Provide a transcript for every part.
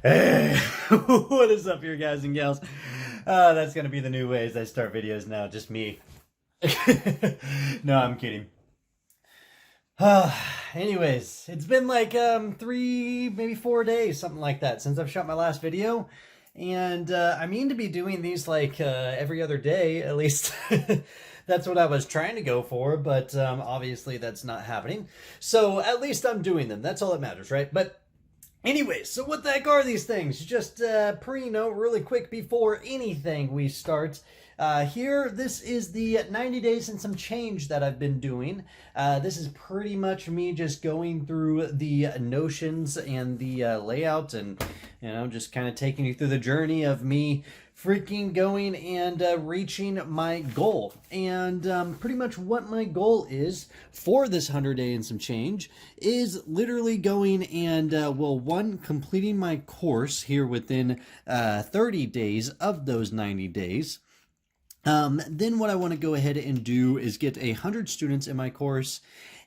Hey, what is up here, guys and gals? That's gonna be the new ways I start videos now, just me. No, I'm kidding. Anyways, it's been like 3, maybe 4 days, something like that, since I've shot my last video. And I mean to be doing these like every other day, at least. That's what I was trying to go for, but obviously that's not happening. So at least I'm doing them. That's all that matters, right? But anyways, so what the heck are these things? Just pre-note really quick before anything we start. Here, this is the 90 days and some change that I've been doing. This is pretty much me just going through the notions and the layout and, just kind of taking you through the journey of me freaking going and reaching my goal. And pretty much what my goal is for this 100 day and some change is literally going and, one, completing my course here within 30 days of those 90 days. Then what I want to go ahead and do is get 100 students in my course,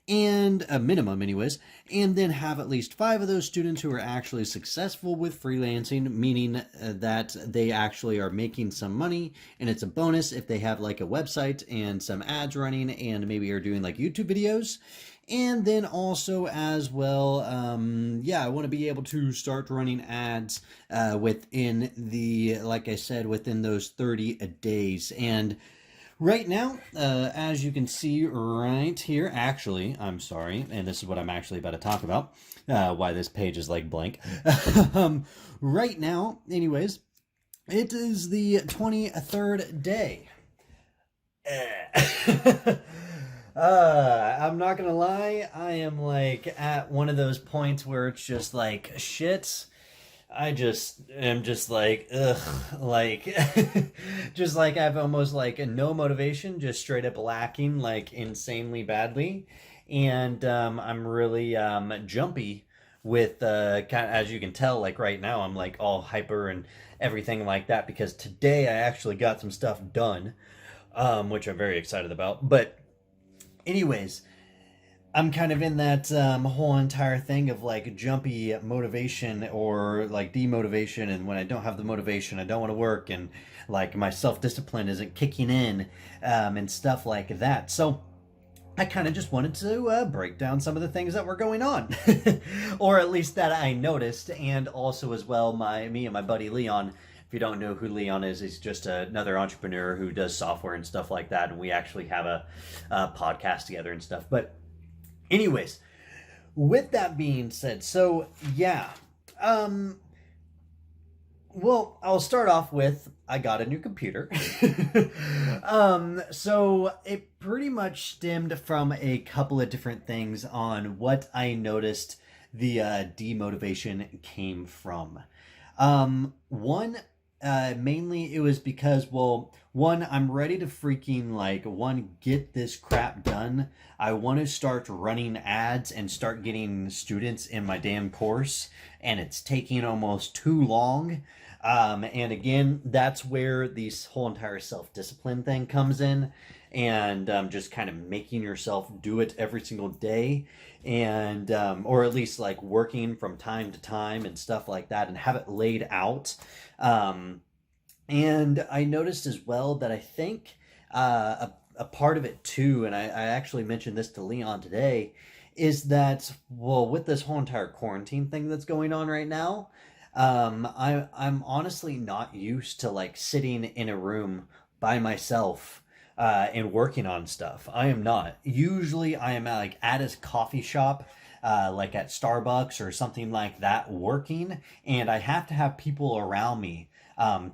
and a minimum anyways, and then have at least 5 of those students who are actually successful with freelancing, meaning that they actually are making some money, and it's a bonus if they have like a website and some ads running and maybe are doing like YouTube videos. And then also as well, I want to be able to start running ads within the, like I said, within those 30 days. And right now, as you can see right here, actually, I'm sorry, and this is what I'm actually about to talk about, why this page is like blank. Right now, anyways, it is the 23rd day. I'm not gonna lie, I am like at one of those points where it's just like, shit, I just am just like, ugh, like, just like I've almost like no motivation, just straight up lacking like insanely badly. And I'm really jumpy with, kind of, as you can tell, like right now, I'm like all hyper and everything like that because today I actually got some stuff done, which I'm very excited about. But anyways, I'm kind of in that whole entire thing of like jumpy motivation or like demotivation, and when I don't have the motivation, I don't want to work, and like my self-discipline isn't kicking in, and stuff like that. So I kind of just wanted to break down some of the things that were going on, or at least that I noticed, and also as well, me and my buddy Leon. If you don't know who Leon is, he's just another entrepreneur who does software and stuff like that, and we actually have a podcast together and stuff. But anyways, with that being said, so yeah, well, I'll start off with I got a new computer. So it pretty much stemmed from a couple of different things on what I noticed the demotivation came from. One, mainly it was because, well, one, I'm ready to freaking like, one, get this crap done. I want to start running ads and start getting students in my damn course, and it's taking almost too long. And again, that's where this whole entire self-discipline thing comes in, and just kind of making yourself do it every single day, and or at least like working from time to time and stuff like that, and have it laid out. And I noticed as well that I think a part of it too, and I actually mentioned this to Leon today, is that, well, with this whole entire quarantine thing that's going on right now, I'm honestly not used to like sitting in a room by myself and working on stuff. I am not. Usually I am like at a coffee shop, like at Starbucks or something like that, working, and I have to have people around me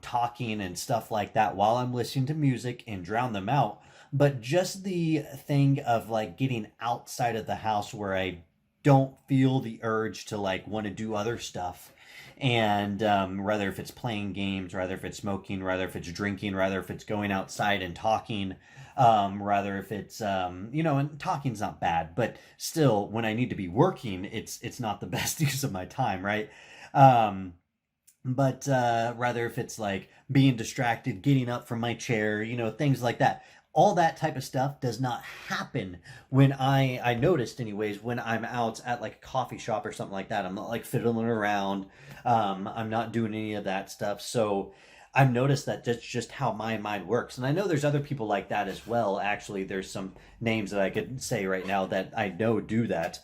talking and stuff like that while I'm listening to music and drown them out. But just the thing of like getting outside of the house where I don't feel the urge to like want to do other stuff, and rather if it's playing games, rather if it's smoking, rather if it's drinking, rather if it's going outside and talking, rather if it's and talking's not bad, but still when I need to be working, it's not the best use of my time, right? But rather if it's like being distracted, getting up from my chair, things like that, all that type of stuff does not happen when I noticed anyways, when I'm out at like a coffee shop or something like that. I'm not like fiddling around. I'm not doing any of that stuff. So I've noticed that that's just how my mind works. And I know there's other people like that as well. Actually, there's some names that I could say right now that I know do that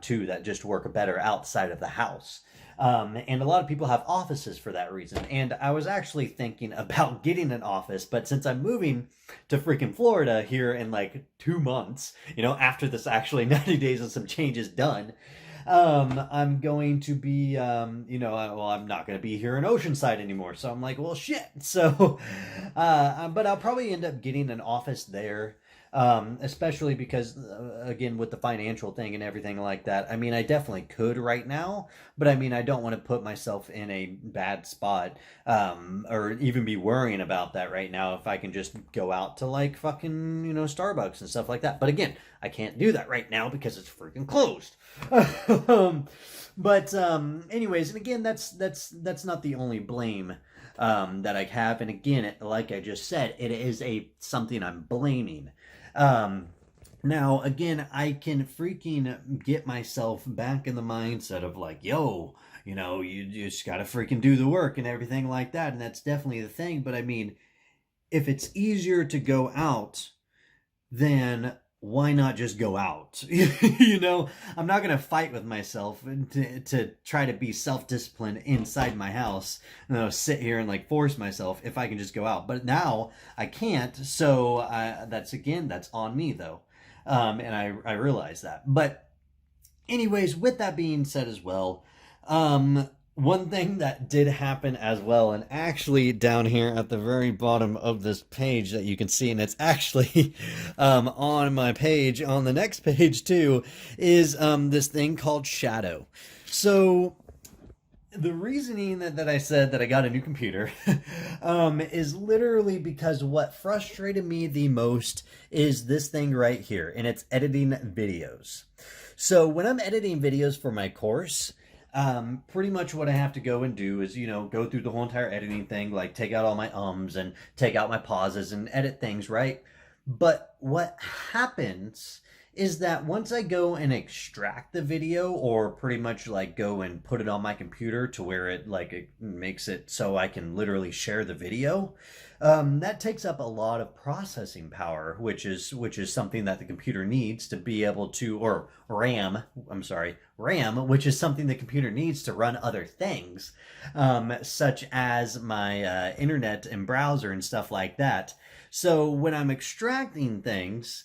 too, that just work better outside of the house. And a lot of people have offices for that reason. And I was actually thinking about getting an office, but since I'm moving to freaking Florida here in like 2 months, after this actually 90 days and some changes done, I'm going to be, well, I'm not going to be here in Oceanside anymore. So I'm like, well, shit. So, but I'll probably end up getting an office there. Especially because, again, with the financial thing and everything like that, I mean, I definitely could right now, but I mean, I don't want to put myself in a bad spot, or even be worrying about that right now if I can just go out to like fucking, Starbucks and stuff like that. But again, I can't do that right now because it's freaking closed. But anyways, and again, that's not the only blame that I have. And again, like I just said, it is something I'm blaming. Now, again, I can freaking get myself back in the mindset of like, yo, you just gotta freaking do the work and everything like that. And that's definitely the thing. But I mean, if it's easier to go out, then why not just go out? I'm not going to fight with myself to try to be self-disciplined inside my house, sit here and like force myself if I can just go out. But now I can't. So that's on me though. And I realize that. But anyways, with that being said as well, one thing that did happen as well, and actually down here at the very bottom of this page that you can see, and it's actually on my page, on the next page too, is this thing called shadow. So the reasoning that I said that I got a new computer is literally because what frustrated me the most is this thing right here, and it's editing videos. So when I'm editing videos for my course, pretty much what I have to go and do is, go through the whole entire editing thing, like take out all my ums and take out my pauses and edit things, right? But what happens is that once I go and extract the video, or pretty much like go and put it on my computer to where it makes it so I can literally share the video, that takes up a lot of processing power, which is something that the computer needs to be able to, or RAM, which is something the computer needs to run other things, such as my internet and browser and stuff like that. So when I'm extracting things,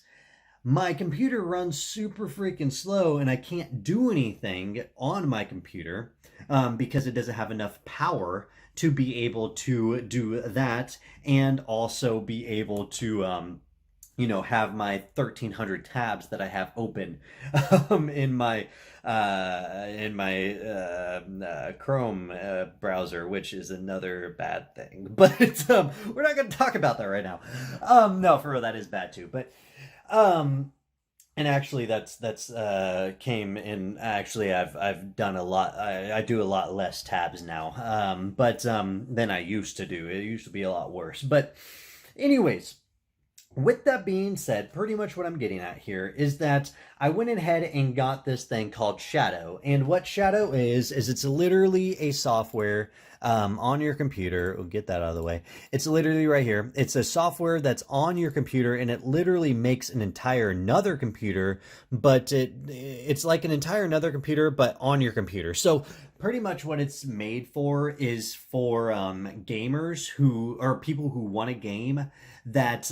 my computer runs super freaking slow and I can't do anything on my computer because it doesn't have enough power to be able to do that, and also be able to have my 1,300 tabs that I have open in my Chrome browser, which is another bad thing. But we're not going to talk about that right now. No, for real, that is bad too. But and actually that's came in, actually I've done a lot. I do a lot less tabs now, but than I used to do. It used to be a lot worse. But anyways, with that being said, pretty much what I'm getting at here is that I went ahead and got this thing called Shadow. And what Shadow is it's literally a software on your computer. We'll get that out of the way. It's literally right here. It's a software that's on your computer, and it literally makes an entire another computer, but it's like an entire another computer, but on your computer. So pretty much what it's made for is for gamers who, or people who want a game that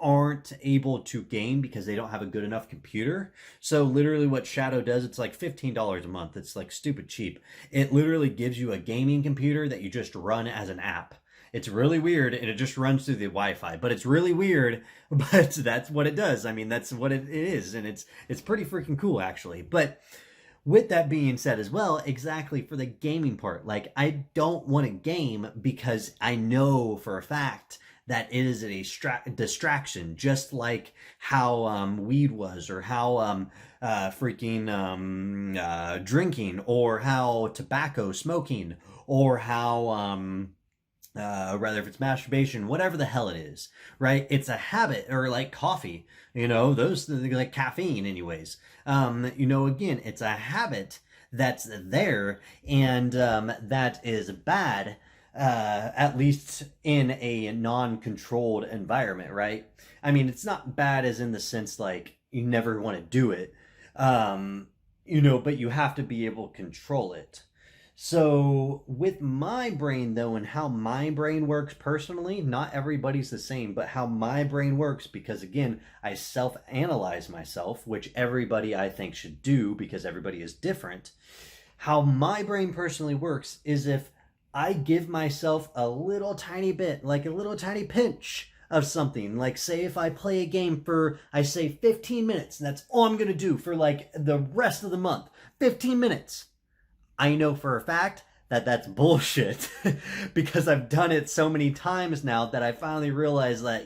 aren't able to game because they don't have a good enough computer. So literally what Shadow does, it's like $15 a month. It's like stupid cheap. It literally gives you a gaming computer that you just run as an app. It's really weird, and it just runs through the Wi-Fi, but it's really weird, but that's what it does. I mean, that's what it is, and it's pretty freaking cool, actually. But with that being said as well, exactly for the gaming part, like I don't want to game because I know for a fact that it is a distraction, just like how weed was, or how drinking, or how tobacco smoking, or how Rather if it's masturbation, whatever the hell it is, right? It's a habit, or like coffee, those like caffeine anyways. Again, it's a habit that's there, and that is bad, at least in a non-controlled environment, right? I mean, it's not bad as in the sense like you never want to do it, but you have to be able to control it. So, with my brain, though, and how my brain works personally, not everybody's the same, but how my brain works, because again, I self analyze myself, which everybody I think should do because everybody is different. How my brain personally works is if I give myself a little tiny bit, like a little tiny pinch of something, like say if I play a game for, I say 15 minutes, and that's all I'm gonna do for like the rest of the month, 15 minutes. I know for a fact that that's bullshit because I've done it so many times now that I finally realized that,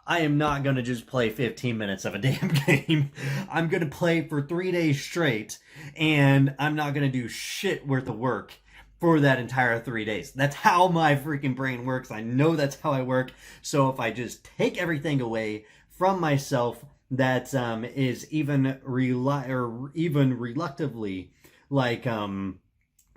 I am not going to just play 15 minutes of a damn game. I'm going to play for 3 days straight, and I'm not going to do shit worth of work for that entire 3 days. That's how my freaking brain works. I know that's how I work. So if I just take everything away from myself that is even reluctantly like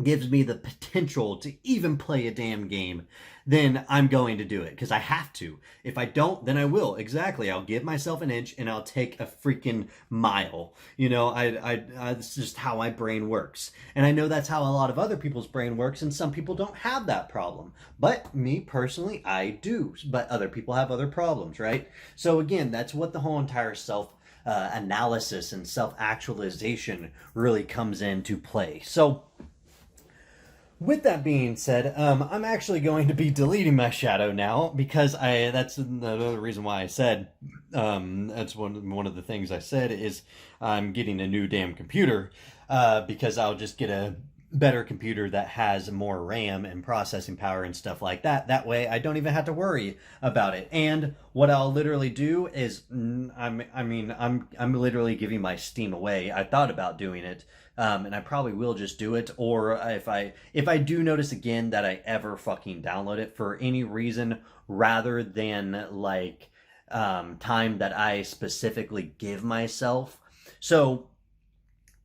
gives me the potential to even play a damn game, then I'm going to do it because I have to. If I don't, then I will. Exactly. I'll give myself an inch and I'll take a freaking mile. That's just how my brain works. And I know that's how a lot of other people's brain works, and some people don't have that problem. But me personally, I do. But other people have other problems, right? So again, that's what the whole entire analysis and self-actualization really comes into play. So with that being said, I'm actually going to be deleting my shadow now because that's another reason why I said, that's one of the things I said is I'm getting a new damn computer, because I'll just get a better computer that has more RAM and processing power and stuff like that. That way I don't even have to worry about it. And what I'll literally do is, I'm literally giving my Steam away. I thought about doing it, and I probably will just do it. Or if I do notice again that I ever fucking download it for any reason, rather than like time that I specifically give myself. So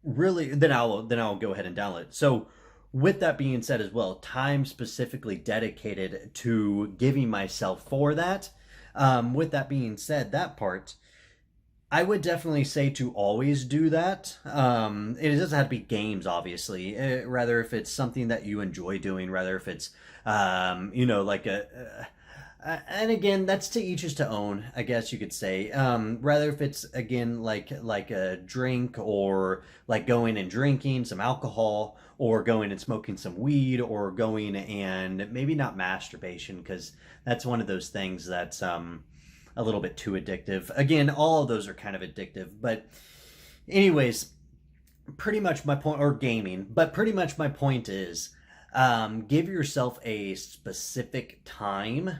really, then I'll go ahead and download it. So with that being said as well, time specifically dedicated to giving myself for that. With that being said, that part, I would definitely say to always do that. It doesn't have to be games, obviously. Rather if it's something that you enjoy doing, rather if it's, like and again, that's to each his to own, I guess you could say. Rather if it's again like a drink, or like going and drinking some alcohol, or going and smoking some weed, or going and maybe not masturbation, because that's one of those things that's a little bit too addictive. Again, all of those are kind of addictive, but anyways, pretty much my point, or gaming, but pretty much my point is, give yourself a specific time,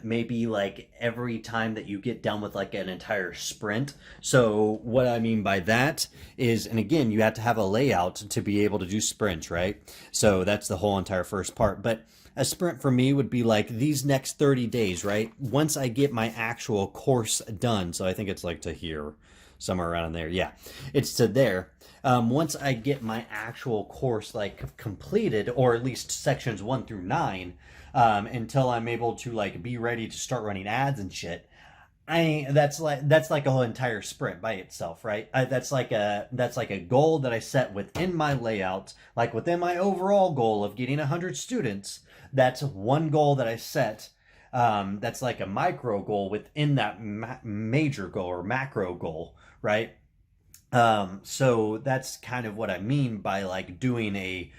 maybe like every time that you get done with like an entire sprint. So what I mean by that is, and again, you have to have a layout to be able to do sprints, right? So that's the whole entire first part. But a sprint for me would be like these next 30 days, right? Once I get my actual course done. So I think it's like to here, somewhere around there. Yeah, it's to there. Once I get my actual course like completed, or at least sections 1 through 9, until I'm able to like be ready to start running ads and shit, that's like a whole entire sprint by itself, right? That's like a goal that I set within my layout, like within my overall goal of getting 100 students. That's one goal that I set. That's like a micro goal within that major goal or macro goal, right? So that's kind of what I mean by like doing a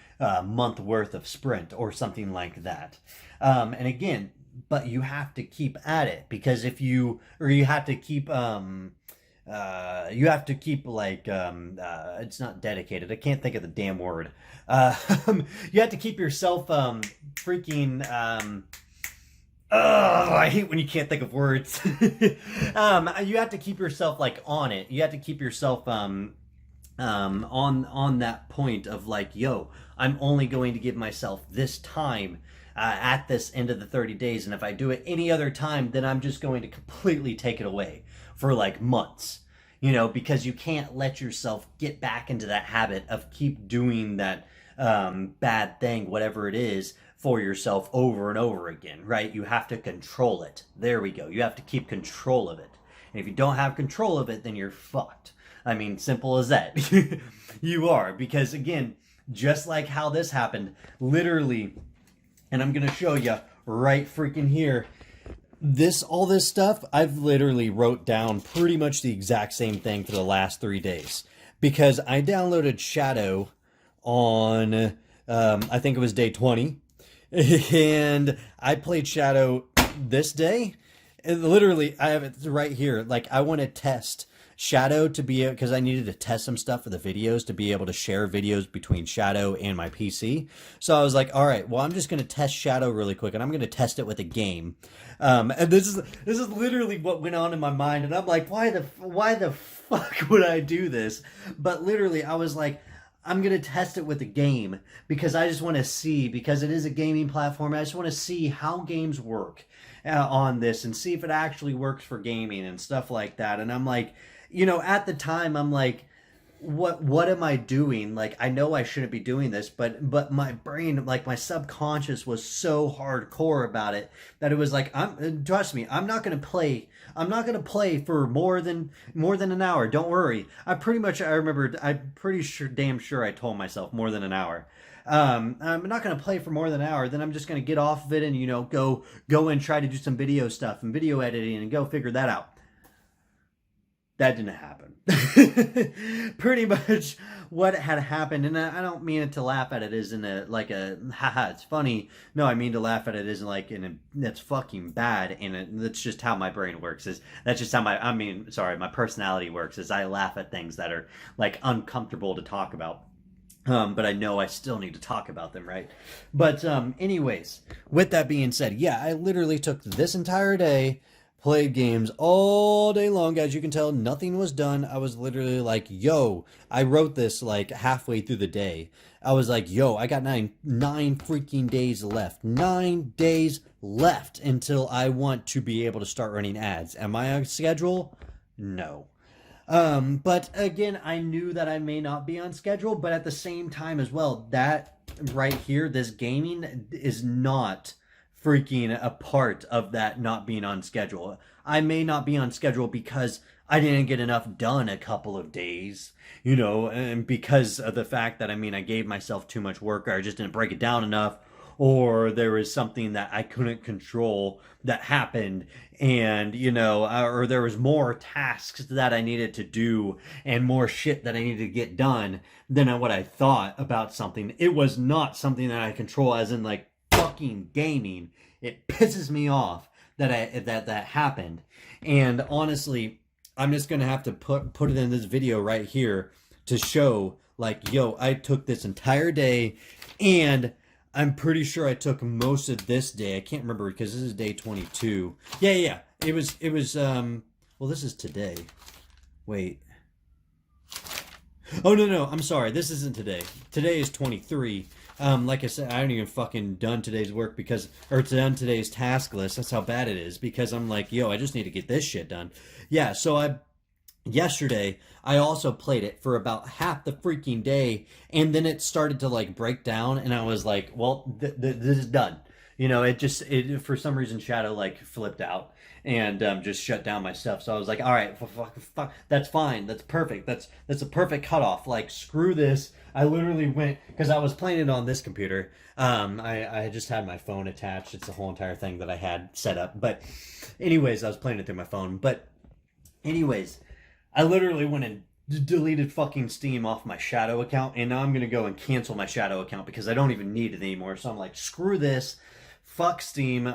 month worth of sprint or something like that. And again, but you have to keep at it, because if you have to keep like it's not dedicated. I can't think of the damn word. You have to keep yourself freaking I hate when you can't think of words. You have to keep yourself like on it. You have to keep yourself on that point of like, yo, I'm only going to give myself this time at this end of the 30 days, and if I do it any other time, then I'm just going to completely take it away for like months. You know, because you can't let yourself get back into that habit of keep doing that bad thing, whatever it is, for yourself over and over again, right? You have to control it. There we go. You have to keep control of it. And if you don't have control of it, then you're fucked. I mean, simple as that. You are. Because again, just like how this happened, literally, and I'm going to show you right freaking here, all this stuff, I've literally wrote down pretty much the exact same thing for the last 3 days. Because I downloaded Shadow on, I think it was day 20. And I played Shadow this day. And literally, I have it right here. Like, I want to test Shadow to be, because I needed to test some stuff for the videos to be able to share videos between Shadow and my PC. So I was like, all right, well, I'm just going to test Shadow really quick, and I'm going to test it with a game. And this is literally what went on in my mind, and I'm like, why the fuck would I do this? But literally, I was like, I'm going to test it with a game because I just want to see, because it is a gaming platform, I just want to see how games work on this and see if it actually works for gaming and stuff like that. And I'm like, you know, at the time, I'm like, what am I doing? Like, I know I shouldn't be doing this, but my brain, like my subconscious was so hardcore about it that it was like, trust me, I'm not going to play for more than an hour. Don't worry. I'm pretty sure, damn sure I told myself more than an hour. I'm not going to play for more than an hour. Then I'm just going to get off of it and, you know, go and try to do some video stuff and video editing and go figure that out. That didn't happen. Pretty much what had happened, and I don't mean it to laugh at it as in a haha, it's funny. No, I mean to laugh at it as in like that's fucking bad, and that's just how my brain works. That's just how my personality works. Is I laugh at things that are like uncomfortable to talk about. But I know I still need to talk about them, right? But anyways, with that being said, yeah, I literally took this entire day, played games all day long. As you can tell, nothing was done. I was literally like, yo, I wrote this like halfway through the day. I was like, yo, I got nine freaking days left. 9 days left until I want to be able to start running ads. Am I on schedule? No. But again, I knew that I may not be on schedule, but at the same time as well, that right here, this gaming is not freaking a part of that not being on schedule. I may not be on schedule because I didn't get enough done a couple of days, you know, and because of the fact that, I gave myself too much work, or I just didn't break it down enough, or there was something that I couldn't control that happened, and, you know, or there was more tasks that I needed to do and more shit that I needed to get done than what I thought about something. It was not something that I control, as in like fucking gaming. It pisses me off that happened. And honestly, I'm just gonna have to put it in this video right here to show, like, yo, I took this entire day, and I'm pretty sure I took most of this day. I can't remember because this is day 22. Yeah. It was well, this is today. Wait. Oh, no, I'm sorry. This isn't today. Today is 23. Like I said, I haven't even fucking done today's work or done today's task list. That's how bad it is, because I'm like, yo, I just need to get this shit done. Yeah, so yesterday, I also played it for about half the freaking day, and then it started to like break down, and I was like, well, this is done. You know, it for some reason Shadow like flipped out and just shut down my stuff. So I was like, all right, fuck, that's fine, that's perfect, that's a perfect cutoff. Like, screw this. I literally went, because I was playing it on this computer. I just had my phone attached. It's the whole entire thing that I had set up. But anyways, I was playing it through my phone. But anyways, I literally went and deleted fucking Steam off my Shadow account, and now I'm gonna go and cancel my Shadow account because I don't even need it anymore. So I'm like, screw this, fuck Steam.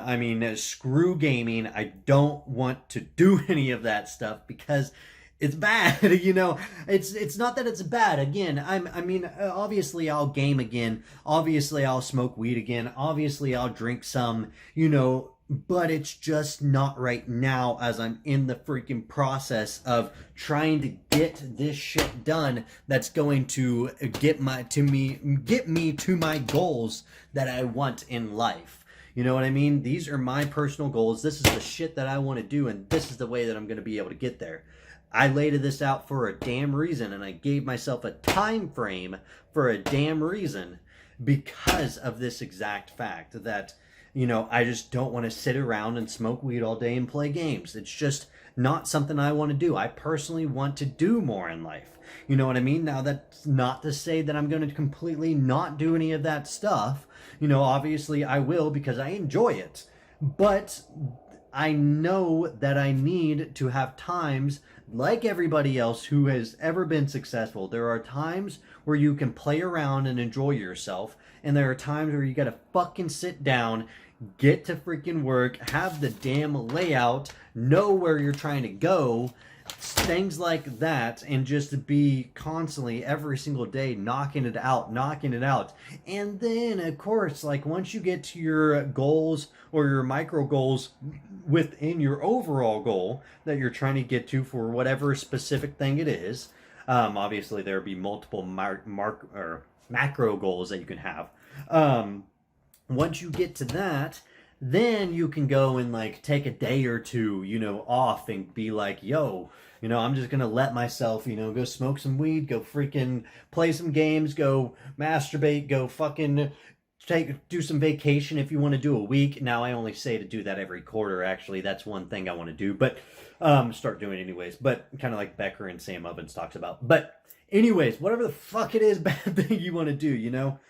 Screw gaming. I don't want to do any of that stuff because it's bad. You know, it's not that it's bad. Again, obviously I'll game again. Obviously I'll smoke weed again. Obviously I'll drink some, you know, but it's just not right now, as I'm in the freaking process of trying to get this shit done that's going to get me to my goals that I want in life. You know what I mean? These are my personal goals. This is the shit that I want to do, and this is the way that I'm going to be able to get there. I laid this out for a damn reason, and I gave myself a time frame for a damn reason, because of this exact fact that, you know, I just don't want to sit around and smoke weed all day and play games. It's just not something I want to do. I personally want to do more in life. You know what I mean? Now, that's not to say that I'm going to completely not do any of that stuff. You know, obviously I will, because I enjoy it. But I know that I need to have times, like everybody else who has ever been successful. There are times where you can play around and enjoy yourself, and there are times where you gotta fucking sit down, get to freaking work, have the damn layout, know where you're trying to go, things like that, and just be constantly every single day knocking it out. And then, of course, like, once you get to your goals or your micro goals within your overall goal that you're trying to get to for whatever specific thing it is, obviously there would be multiple macro goals that you can have. Once you get to that, then you can go and like take a day or two, you know, off and be like, yo, you know, I'm just gonna let myself, you know, go smoke some weed, go freaking play some games, go masturbate, go fucking do some vacation if you want to do a week. Now, I only say to do that every quarter. Actually, that's one thing I want to do, but start doing it anyways. But kind of like Becker and Sam Ovens talks about. But anyways, whatever the fuck it is, bad thing you want to do, you know,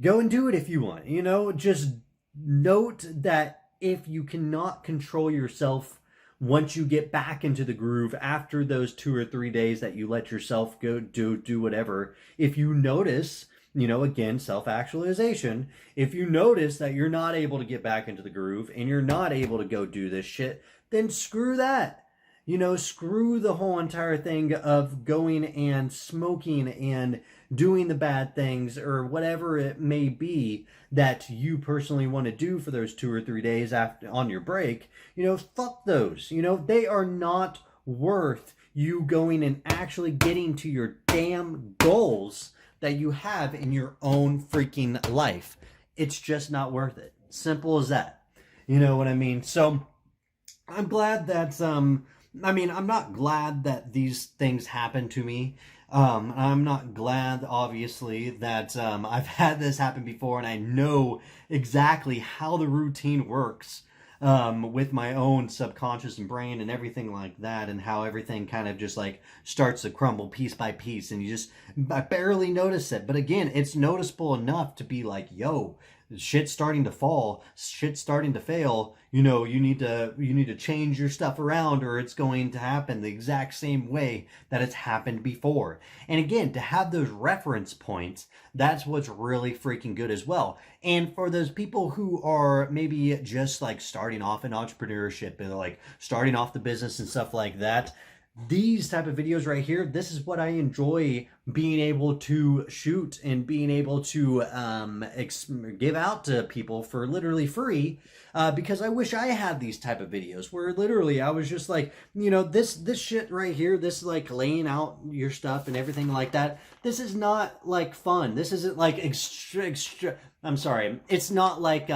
go and do it if you want. You know, just note that if you cannot control yourself once you get back into the groove after those 2 or 3 days that you let yourself go do whatever, if you notice, you know, again, self-actualization, if you notice that you're not able to get back into the groove and you're not able to go do this shit, then screw that. You know, screw the whole entire thing of going and smoking and doing the bad things or whatever it may be that you personally want to do for those 2 or 3 days after on your break. You know, fuck those. You know, they are not worth you going and actually getting to your damn goals that you have in your own freaking life. It's just not worth it. Simple as that. You know what I mean? So I'm glad that, I'm not glad that these things happen to me. I'm not glad, obviously, that I've had this happen before, and I know exactly how the routine works with my own subconscious and brain and everything like that, and how everything kind of just like starts to crumble piece by piece, and I barely notice it. But again, it's noticeable enough to be like, yo, shit's starting to fall, shit's starting to fail. You know, you need to change your stuff around, or it's going to happen the exact same way that it's happened before. And again, to have those reference points, that's what's really freaking good as well. And for those people who are maybe just like starting off in entrepreneurship and like starting off the business and stuff like that, these type of videos right here, this is what I enjoy being able to shoot and being able to give out to people for literally free, because I wish I had these type of videos where literally I was just like, you know, this shit right here, this like laying out your stuff and everything like that, this is not like fun. This isn't like I'm sorry, it's not like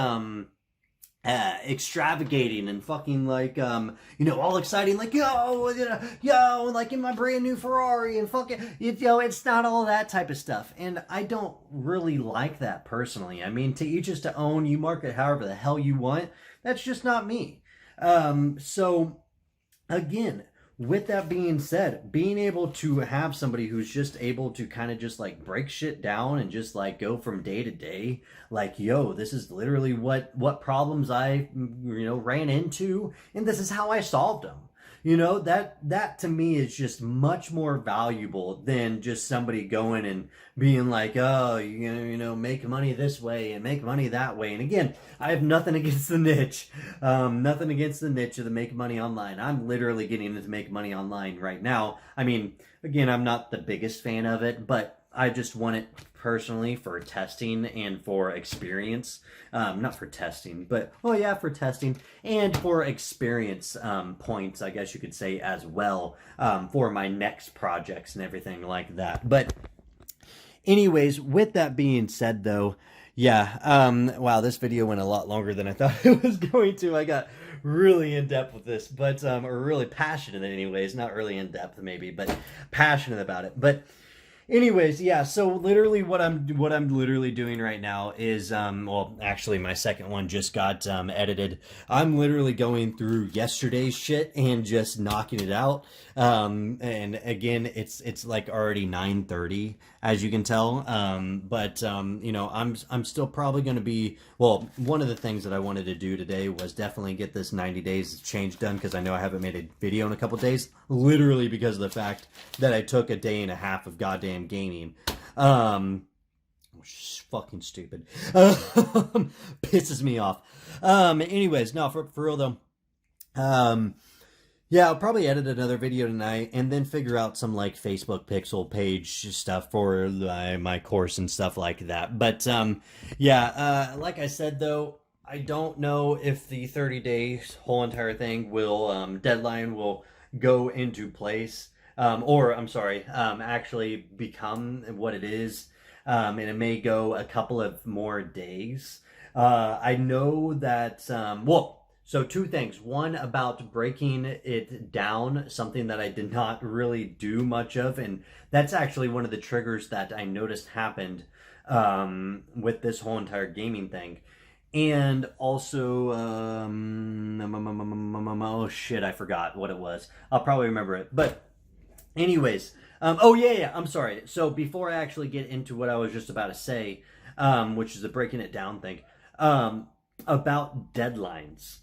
extravagating and fucking like you know, all exciting, like yo, like in my brand new Ferrari and fucking, you know, it's not all that type of stuff, and I don't really like that personally. I mean, to each is to own. You market however the hell you want. That's just not me. So again, with that being said, being able to have somebody who's just able to kind of just like break shit down and just like go from day to day, like, yo, this is literally what problems I, you know, ran into, and this is how I solved them. You know, that to me is just much more valuable than just somebody going and being like, oh, you know, make money this way and make money that way. And again, I have nothing against the niche, nothing against the niche of the make money online. I'm literally getting into make money online right now. I mean, again, I'm not the biggest fan of it, but I just want it personally for testing and for experience. Not for testing, but oh yeah, for testing and for experience points, I guess you could say as well, for my next projects and everything like that. But anyways, with that being said though, yeah, wow, this video went a lot longer than I thought it was going to. I got really in depth with this, but or really passionate anyways, not really in depth maybe, but passionate about it. But anyways, yeah, so literally what I'm literally doing right now is well, actually my second one just got edited. I'm literally going through yesterday's shit and just knocking it out. And again, it's like already 9:30 as you can tell. But you know, I'm still probably going to be, well, one of the things that I wanted to do today was definitely get this 90 days change done, because I know I haven't made a video in a couple days, literally because of the fact that I took a day and a half of goddamn gaming. Fucking stupid. Pisses me off. Anyways, no, for real though. Yeah, I'll probably edit another video tonight and then figure out some like Facebook pixel page stuff for my course and stuff like that. But yeah, like I said though, I don't know if the 30-day whole entire thing will deadline will go into place, or I'm sorry, actually become what it is, and it may go a couple of more days. I know that well. So two things. One, about breaking it down, something that I did not really do much of. And that's actually one of the triggers that I noticed happened with this whole entire gaming thing. And also, oh shit, I forgot what it was. I'll probably remember it. But anyways, oh yeah, I'm sorry. So before I actually get into what I was just about to say, which is the breaking it down thing, about deadlines.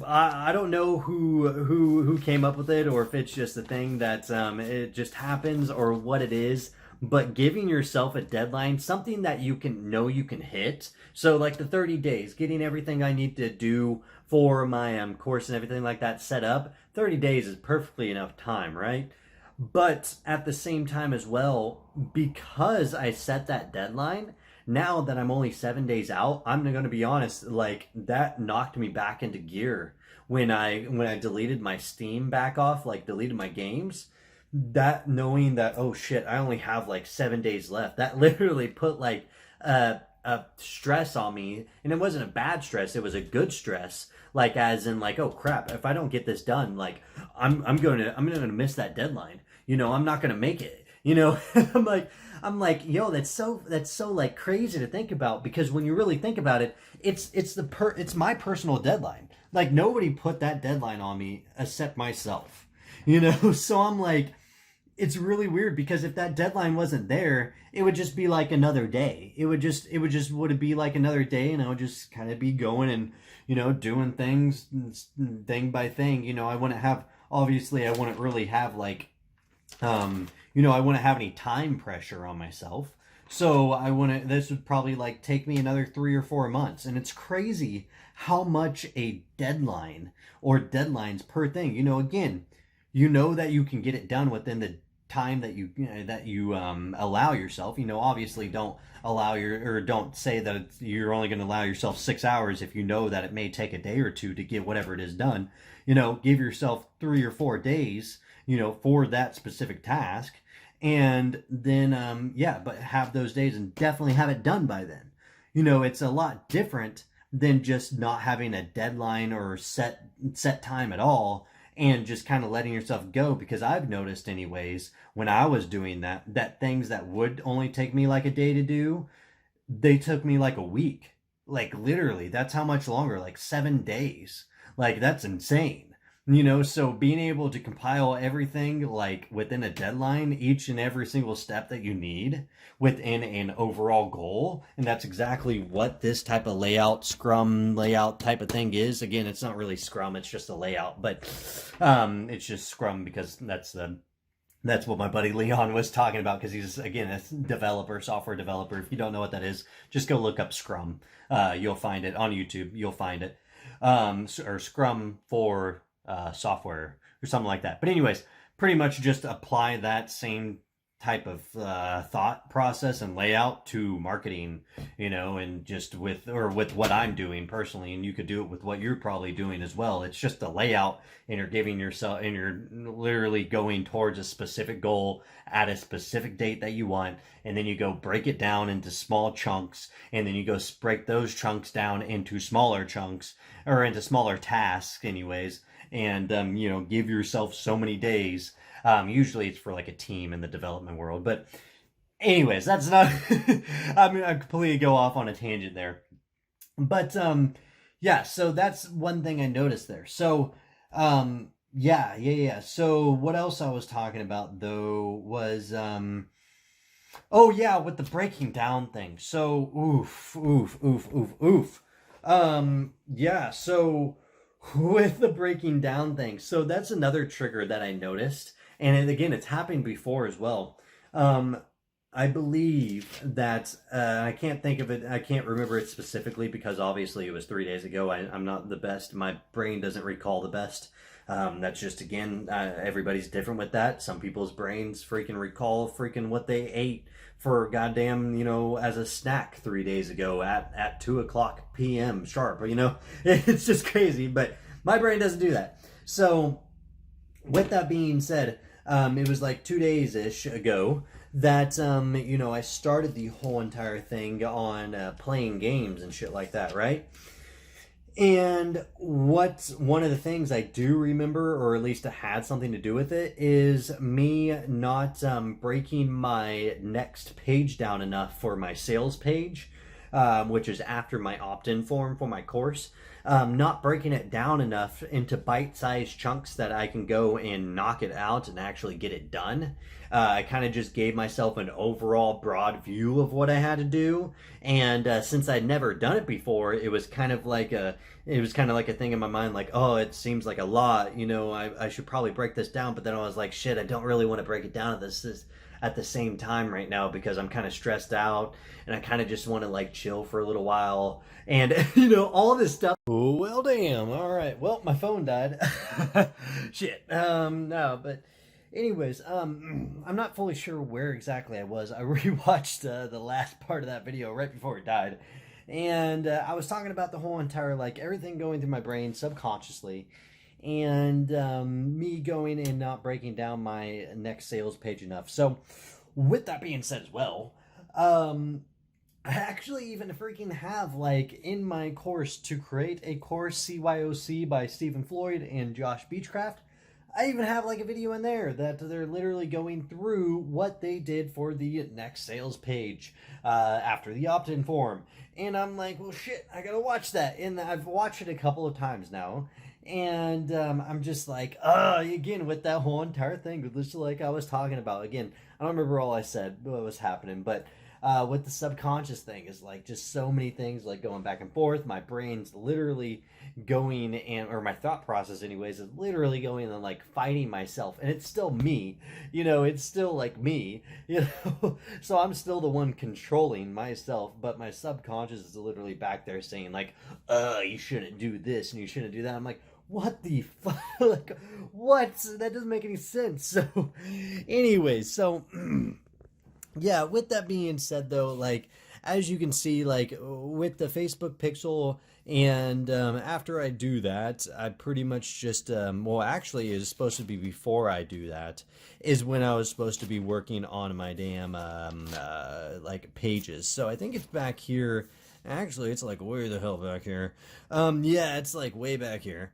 I don't know who came up with it, or if it's just a thing that it just happens, or what it is. But giving yourself a deadline, something that you can hit. So like the 30 days, getting everything I need to do for my course and everything like that set up. 30 days is perfectly enough time, right? But at the same time as well, because I set that deadline, now that I'm only 7 days out, I'm going to be honest, like that knocked me back into gear when I deleted my Steam back off, like deleted my games. That knowing that, oh shit, I only have like 7 days left, that literally put like a stress on me. And it wasn't a bad stress, it was a good stress, like as in like, oh crap, if I don't get this done, like I'm gonna miss that deadline, you know, I'm not gonna make it, you know. I'm like, yo, that's so like crazy to think about, because when you really think about it, it's my personal deadline. Like nobody put that deadline on me except myself, you know. So I'm like, it's really weird, because if that deadline wasn't there, it would just be like another day. It would be like another day, and I would just kind of be going and, you know, doing things thing by thing. You know, I wouldn't really have like, you know, I wouldn't have any time pressure on myself. So this would probably like take me another 3 or 4 months. And it's crazy how much a deadline or deadlines per thing, you know, again, you know that you can get it done within the time that you allow yourself. You know, obviously don't say that you're only going to allow yourself 6 hours if you know that it may take a day or two to get whatever it is done. You know, give yourself 3 or 4 days, you know, for that specific task. And then, yeah, but have those days and definitely have it done by then. You know, it's a lot different than just not having a deadline or set time at all, and just kind of letting yourself go. Because I've noticed anyways, when I was doing that things that would only take me like a day to do, they took me like a week. Like literally, that's how much longer, like 7 days. Like that's insane. You know, so being able to compile everything like within a deadline, each and every single step that you need within an overall goal. And that's exactly what this type of layout, Scrum layout type of thing is. Again, it's not really Scrum, it's just a layout, but it's just Scrum because that's what my buddy Leon was talking about, because he's, again, a developer, software developer. If you don't know what that is, just go look up Scrum. You'll find it on YouTube. You'll find it. Or Scrum for software or something like that. But anyways, pretty much just apply that same type of thought process and layout to marketing, and just with what I'm doing personally, and you could do it with what you're probably doing as well. It's just a layout, and you're giving yourself, and you're literally going towards a specific goal at a specific date that you want, and then you go break it down into small chunks, and then you go break those chunks down into smaller chunks, or into smaller tasks anyways, and give yourself so many days. Usually it's for like a team in the development world. But anyways, that's not I completely go off on a tangent there. But yeah, so that's one thing I noticed there. So yeah. So what else I was talking about though was oh yeah, with the breaking down thing. So oof. Yeah, so with the breaking down thing. So that's another trigger that I noticed. And again, it's happened before as well. I believe that I can't think of it. I can't remember it specifically because obviously it was 3 days ago. I'm not the best. My brain doesn't recall the best. That's just, again, everybody's different with that. Some people's brains freaking recall freaking what they ate for goddamn, as a snack 3 days ago at 2:00 p.m. sharp. It's just crazy. But my brain doesn't do that. So with that being said, it was like 2 days-ish ago that, I started the whole entire thing on playing games and shit like that, right? And one of the things I do remember, or at least it had something to do with it, is me not breaking my next page down enough for my sales page, which is after my opt-in form for my course. Not breaking it down enough into bite-sized chunks that I can go and knock it out and actually get it done. I kind of just gave myself an overall broad view of what I had to do, and since I'd never done it before, it was kind of like a thing in my mind, like, oh, it seems like a lot, I should probably break this down. But then I was like, shit, I don't really want to break it down at the same time right now because I'm kind of stressed out and I kind of just want to like chill for a little while, and all this stuff. Oh, well, damn. All right, well, my phone died. Shit. No, but anyways, I'm not fully sure where exactly I was. I rewatched the last part of that video right before it died, and I was talking about the whole entire, like, everything going through my brain subconsciously, and me going and not breaking down my next sales page enough. So with that being said as well, I actually even freaking have, like, in my course to create a course, CYOC by Stephen Floyd and Josh Beechcraft, I even have like a video in there that they're literally going through what they did for the next sales page after the opt-in form. And I'm like, well, shit, I gotta watch that. And I've watched it a couple of times now. And I'm just like, again, with that whole entire thing, just like I was talking about. Again, I don't remember all I said, what was happening, but with the subconscious thing is like just so many things like going back and forth. My brain's literally going, or my thought process anyways, is literally going and like fighting myself. And it's still me, it's still like me, so I'm still the one controlling myself, but my subconscious is literally back there saying like, you shouldn't do this and you shouldn't do that. I'm like, what the fuck? Like, what? That doesn't make any sense. So anyways, so yeah, with that being said though, like, as you can see, like with the Facebook pixel, and after I do that, I pretty much just, well, actually it's supposed to be before I do that is when I was supposed to be working on my damn like pages. So I think it's back here. Actually, it's like way the hell back here. Yeah, it's like way back here.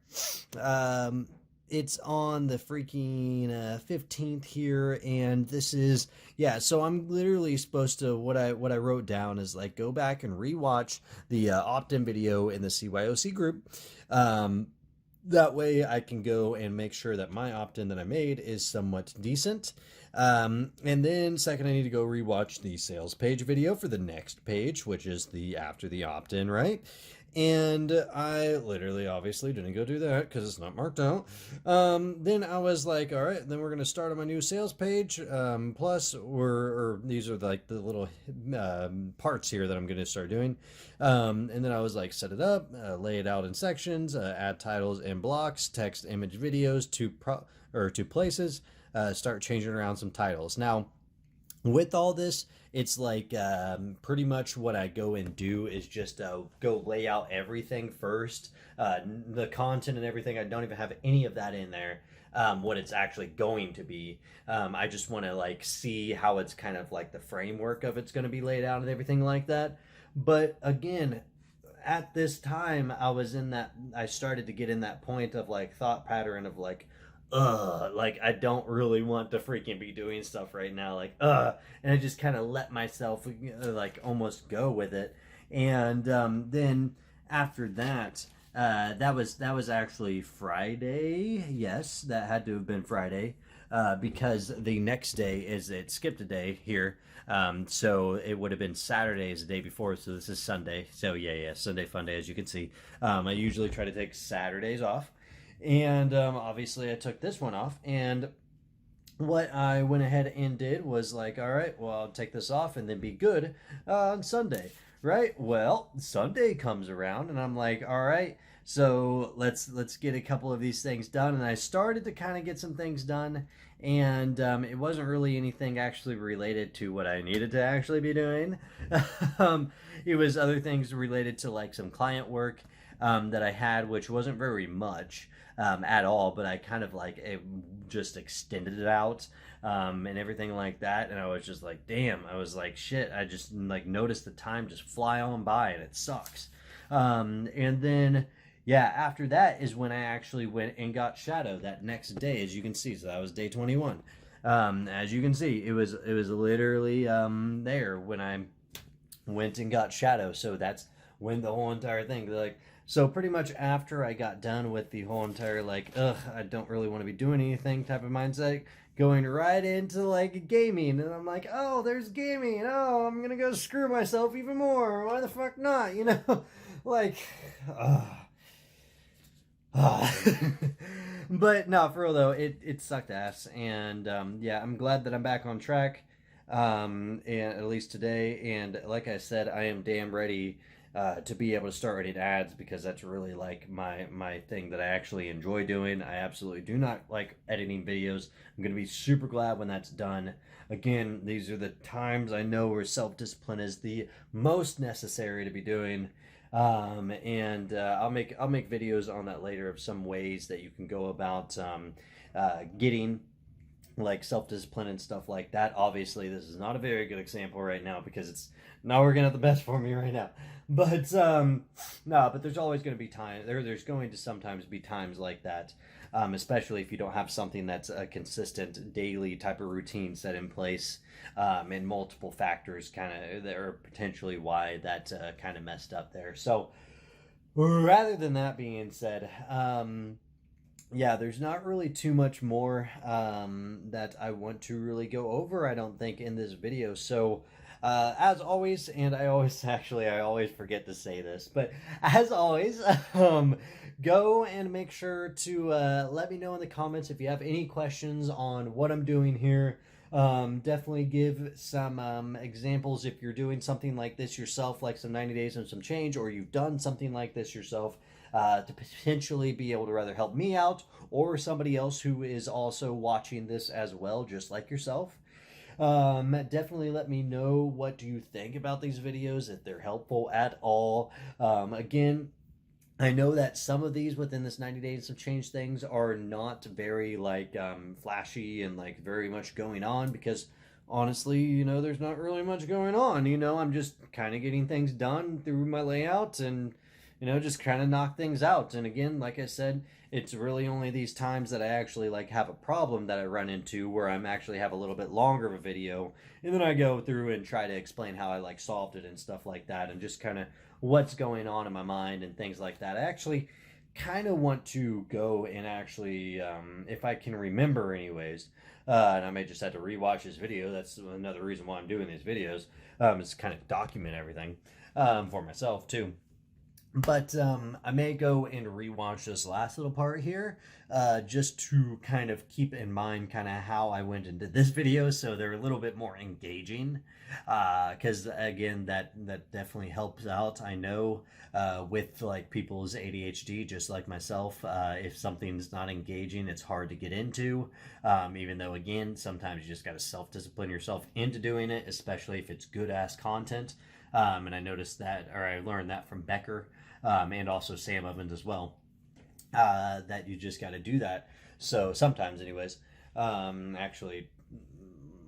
It's on the freaking 15th here, and this is, yeah, so I'm literally supposed to, what I wrote down is like, go back and rewatch the opt-in video in the CYOC group. That way I can go and make sure that my opt-in that I made is somewhat decent. And then second, I need to go rewatch the sales page video for the next page, which is the after the opt-in, right? And I literally obviously didn't go do that because it's not marked out. Then I was like, all right, then we're going to start on my new sales page. Plus, or these are like the little parts here that I'm going to start doing. And then I was like, set it up, lay it out in sections, add titles and blocks, text, image, videos to places, start changing around some titles. Now, with all this, it's like pretty much what I go and do is just go lay out everything first, the content and everything. I don't even have any of that in there, what it's actually going to be. I just want to like see how it's kind of like the framework of it's going to be laid out and everything like that. But again, at this time, I started to get in that point of like thought pattern of like I don't really want to freaking be doing stuff right now, and I just kind of let myself like almost go with it. And then after that, that was actually Friday. Yes, that had to have been Friday, because the next day it skipped a day here. So it would have been Saturday as the day before. So this is Sunday. So yeah, Sunday fun day, as you can see. I usually try to take Saturdays off. And obviously I took this one off, and what I went ahead and did was like, all right, well, I'll take this off and then be good on Sunday, right? Well, Sunday comes around and I'm like, all right, so let's get a couple of these things done. And I started to kind of get some things done, and it wasn't really anything actually related to what I needed to actually be doing. It was other things related to like some client work that I had, which wasn't very much at all, but I kind of like just extended it out and everything like that. And I was just like, damn, I was like, shit, I just like noticed the time just fly on by, and it sucks. And then, yeah, after that is when I actually went and got Shadow that next day, as you can see. So that was day 21. As you can see, it was literally there when I went and got Shadow. So that's when the whole entire thing, like, so pretty much after I got done with the whole entire like, I don't really want to be doing anything type of mindset, going right into like gaming, and I'm like, oh, there's gaming. Oh, I'm gonna go screw myself even more. Why the fuck not? You know, like, but no, for real though, it sucked ass, and yeah, I'm glad that I'm back on track, and at least today. And like I said, I am damn ready to be able to start writing ads, because that's really like my thing that I actually enjoy doing. I absolutely do not like editing videos. I'm gonna be super glad when that's done. Again, these are the times I know where self-discipline is the most necessary to be doing. And I'll make videos on that later of some ways that you can go about getting like self-discipline and stuff like that. Obviously, this is not a very good example right now because it's not working out the best for me right now. But no, but there's always going to be time. There's going to sometimes be times like that, especially if you don't have something that's a consistent daily type of routine set in place, and multiple factors kind of that are potentially why that kind of messed up there. So rather than that being said, yeah, there's not really too much more that I want to really go over, I don't think, in this video. So as always, and I always forget to say this, but as always, go and make sure to let me know in the comments if you have any questions on what I'm doing here. Definitely give some examples if you're doing something like this yourself, like some 90 days and some change, or you've done something like this yourself, to potentially be able to rather help me out or somebody else who is also watching this as well, just like yourself. Definitely let me know what do you think about these videos, if they're helpful at all. Again, I know that some of these within this 90 days of change things are not very like flashy and like very much going on, because honestly, you know, there's not really much going on. You know, I'm just kind of getting things done through my layout and, you know, just kind of knock things out. And again, like I said, it's really only these times that I actually like have a problem that I run into where I'm actually have a little bit longer of a video, and then I go through and try to explain how I like solved it and stuff like that, and just kind of what's going on in my mind and things like that. I actually kind of want to go and actually, if I can remember anyways, and I may just have to rewatch this video. That's another reason why I'm doing these videos, is to kind of document everything for myself too. But I may go and rewatch this last little part here, just to kind of keep in mind kind of how I went into this video, so they're a little bit more engaging. Because again, that definitely helps out. I know with like people's ADHD, just like myself, if something's not engaging, it's hard to get into. Even though again, sometimes you just got to self-discipline yourself into doing it, especially if it's good ass content. And I noticed that, or I learned that from Becker, and also Sam Ovens as well, that you just got to do that. So sometimes, anyways, actually,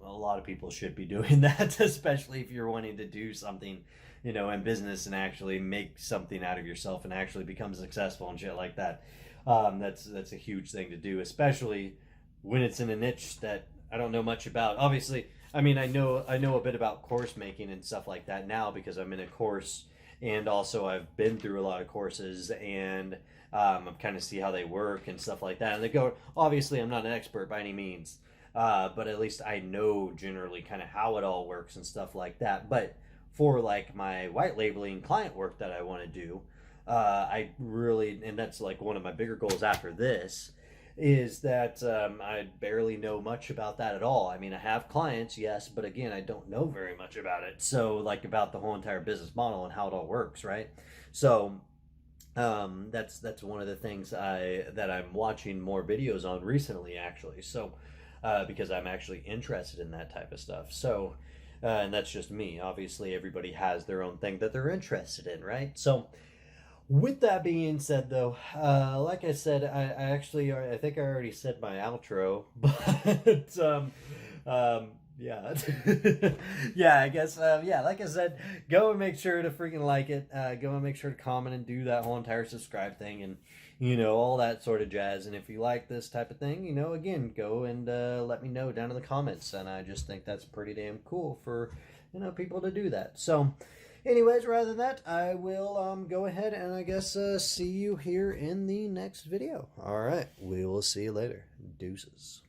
a lot of people should be doing that, especially if you're wanting to do something, in business and actually make something out of yourself and actually become successful and shit like that. That's a huge thing to do, especially when it's in a niche that I don't know much about. Obviously, I mean, I know a bit about course making and stuff like that now because I'm in a course, and also I've been through a lot of courses, and I kind of see how they work and stuff like that. And they go, obviously, I'm not an expert by any means, but at least I know generally kind of how it all works and stuff like that. But for like my white labeling client work that I want to do, I really, and that's like one of my bigger goals after this, is that I barely know much about that at all. I mean, I have clients, yes, but again, I don't know very much about it. So, like about the whole entire business model and how it all works, right? So, that's one of the things that I'm watching more videos on recently, actually. So, because I'm actually interested in that type of stuff. So, and that's just me. Obviously, everybody has their own thing that they're interested in, right? So, with that being said, though, like I said, I think I already said my outro, but yeah, yeah, I guess, yeah, like I said, go and make sure to freaking like it. Go and make sure to comment and do that whole entire subscribe thing, and all that sort of jazz. And if you like this type of thing, again, go and let me know down in the comments. And I just think that's pretty damn cool for people to do that. So. Anyways, rather than that, I will go ahead and I guess see you here in the next video. All right, we will see you later. Deuces.